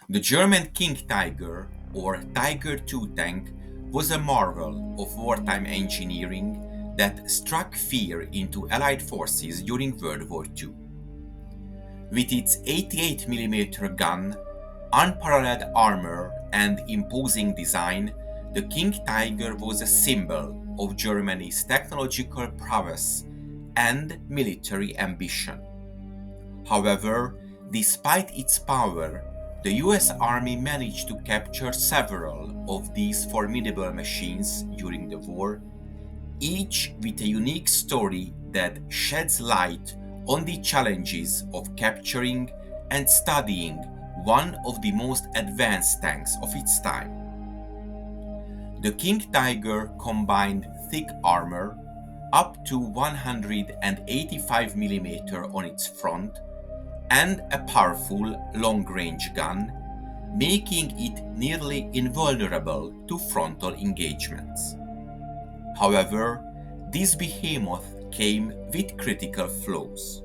The German King Tiger, or Tiger II tank, was a marvel of wartime engineering that struck fear into Allied forces during World War II. With its 88mm gun, unparalleled armor, and imposing design, the King Tiger was a symbol of Germany's technological prowess and military ambition. However, despite its power, the US Army managed to capture several of these formidable machines during the war, each with a unique story that sheds light on the challenges of capturing and studying one of the most advanced tanks of its time. The King Tiger combined thick armor, up to 185mm on its front, and a powerful long-range gun, making it nearly invulnerable to frontal engagements. However, this behemoth came with critical flaws.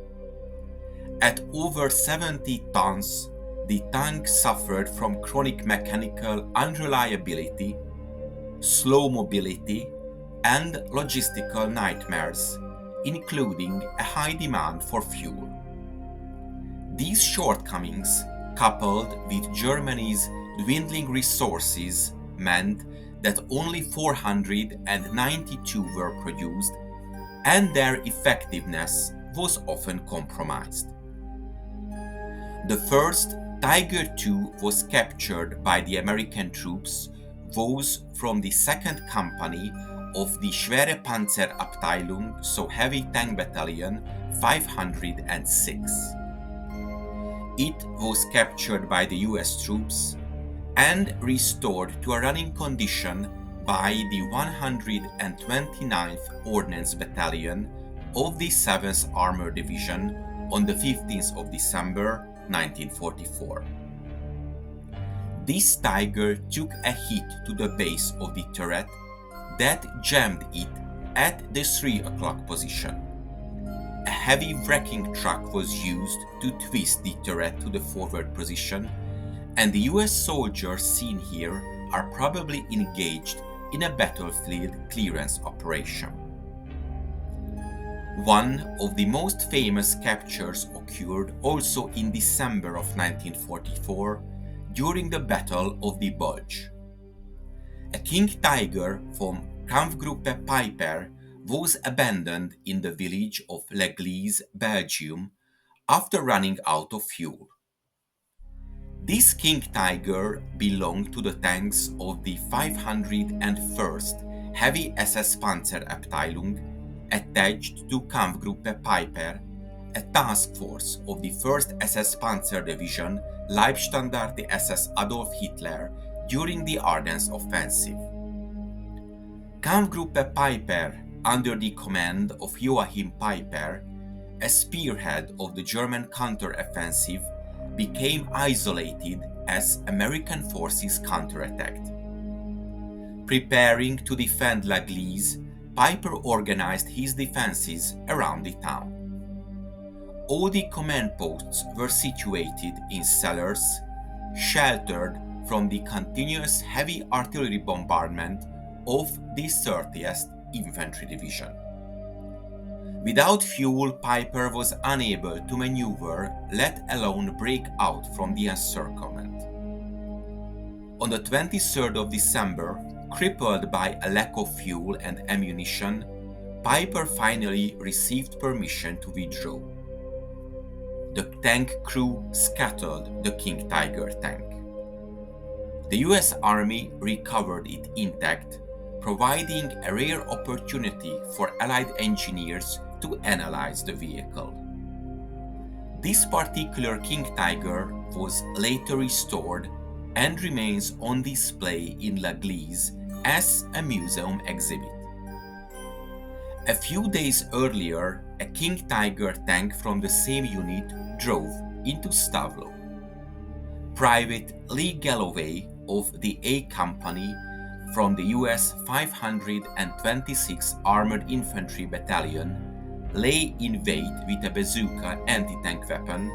At over 70 tons, the tank suffered from chronic mechanical unreliability, slow mobility, and logistical nightmares, including a high demand for fuel. These shortcomings, coupled with Germany's dwindling resources, meant that only 492 were produced, and their effectiveness was often compromised. The first Tiger II was captured by the American troops, those from the 2nd Company of the Schwere Panzerabteilung, so Heavy Tank Battalion 506. It was captured by the US troops and restored to a running condition by the 129th Ordnance Battalion of the 7th Armored Division on the 15th of December 1944. This Tiger took a hit to the base of the turret that jammed it at the 3 o'clock position. A heavy wrecking truck was used to twist the turret to the forward position, and the US soldiers seen here are probably engaged in a battlefield clearance operation. One of the most famous captures occurred also in December of 1944 during the Battle of the Bulge. A King Tiger from Kampfgruppe Peiper was abandoned in the village of Gleize, Belgium, after running out of fuel. This King Tiger belonged to the tanks of the 501st Heavy SS Panzerabteilung, attached to Kampfgruppe Peiper, a task force of the 1st SS Panzer Division Leibstandarte SS Adolf Hitler during the Ardennes Offensive. Kampfgruppe Peiper, under the command of Joachim Peiper, a spearhead of the German counter-offensive, became isolated as American forces counterattacked. Preparing to defend Gleize, Peiper organized his defenses around the town. All the command posts were situated in cellars, sheltered from the continuous heavy artillery bombardment of the 30th Infantry Division. Without fuel, Peiper was unable to maneuver, let alone break out from the encirclement. On the 23rd of December, crippled by a lack of fuel and ammunition, Peiper finally received permission to withdraw. The tank crew scuttled the King Tiger tank. The US Army recovered it intact, providing a rare opportunity for Allied engineers to analyze the vehicle. This particular King Tiger was later restored and remains on display in Gleize as a museum exhibit. A few days earlier, a King Tiger tank from the same unit drove into Stavlo. Private Lee Galloway of the A Company from the US 526th Armored Infantry Battalion lay in wait with a bazooka anti-tank weapon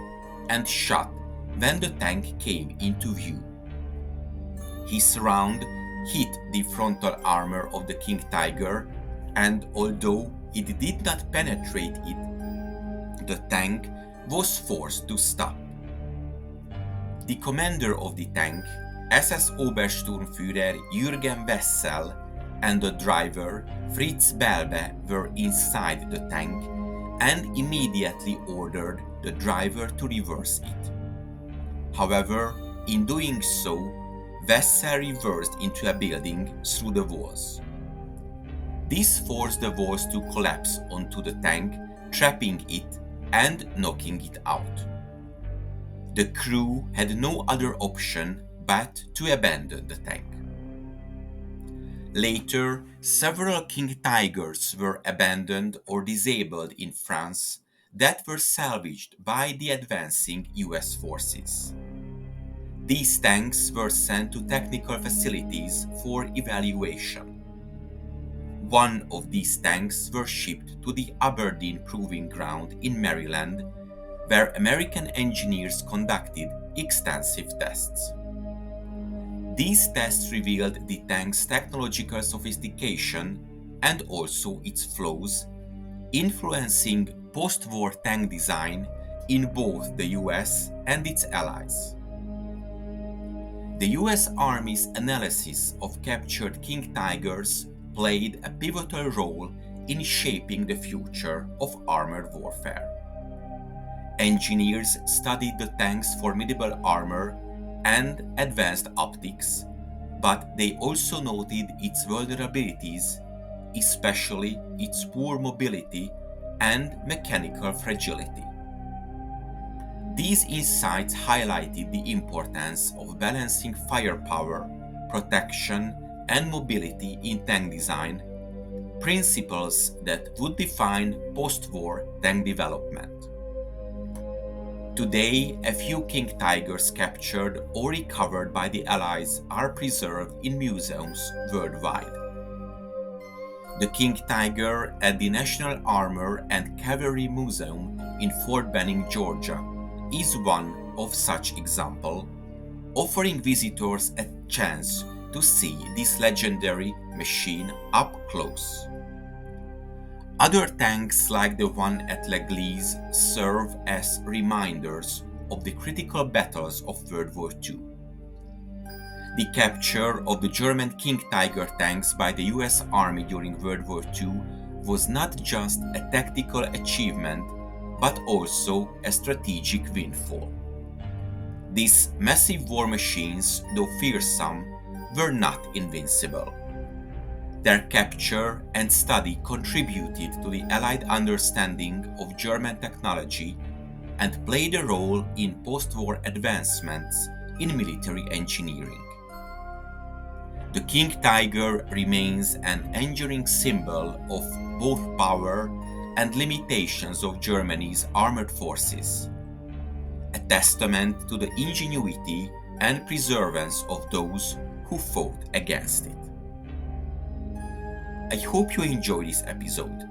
and shot when the tank came into view. His round hit the frontal armor of the King Tiger, and although it did not penetrate it, the tank was forced to stop. The commander of the tank, SS Obersturmführer Jürgen Wessel, and the driver, Fritz Belbe, were inside the tank and immediately ordered the driver to reverse it. However, in doing so, Wessel reversed into a building through the walls. This forced the walls to collapse onto the tank, trapping it and knocking it out. The crew had no other option but to abandon the tank. Later, several King Tigers were abandoned or disabled in France that were salvaged by the advancing US forces. These tanks were sent to technical facilities for evaluation. One of these tanks were shipped to the Aberdeen Proving Ground in Maryland, where American engineers conducted extensive tests. These tests revealed the tank's technological sophistication and also its flaws, influencing post-war tank design in both the US and its allies. The US Army's analysis of captured King Tigers played a pivotal role in shaping the future of armored warfare. Engineers studied the tank's formidable armor and advanced optics, but they also noted its vulnerabilities, especially its poor mobility and mechanical fragility. These insights highlighted the importance of balancing firepower, protection, and mobility in tank design, principles that would define post-war tank development. Today, a few King Tigers captured or recovered by the Allies are preserved in museums worldwide. The King Tiger at the National Armor and Cavalry Museum in Fort Benning, Georgia, is one of such examples, offering visitors a chance to see this legendary machine up close. Other tanks like the one at Gleize serve as reminders of the critical battles of World War II. The capture of the German King Tiger tanks by the US Army during World War II was not just a tactical achievement, but also a strategic windfall. These massive war machines, though fearsome, were not invincible. Their capture and study contributed to the Allied understanding of German technology and played a role in post-war advancements in military engineering. The King Tiger remains an enduring symbol of both power and limitations of Germany's armored forces, a testament to the ingenuity and perseverance of those who fought against it. I hope you enjoyed this episode.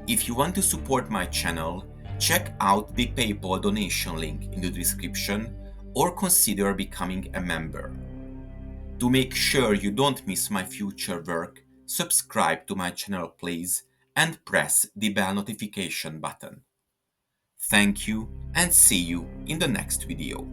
If you want to support my channel, check out the PayPal donation link in the description or consider becoming a member. To make sure you don't miss my future work, subscribe to my channel please and press the bell notification button. Thank you and see you in the next video.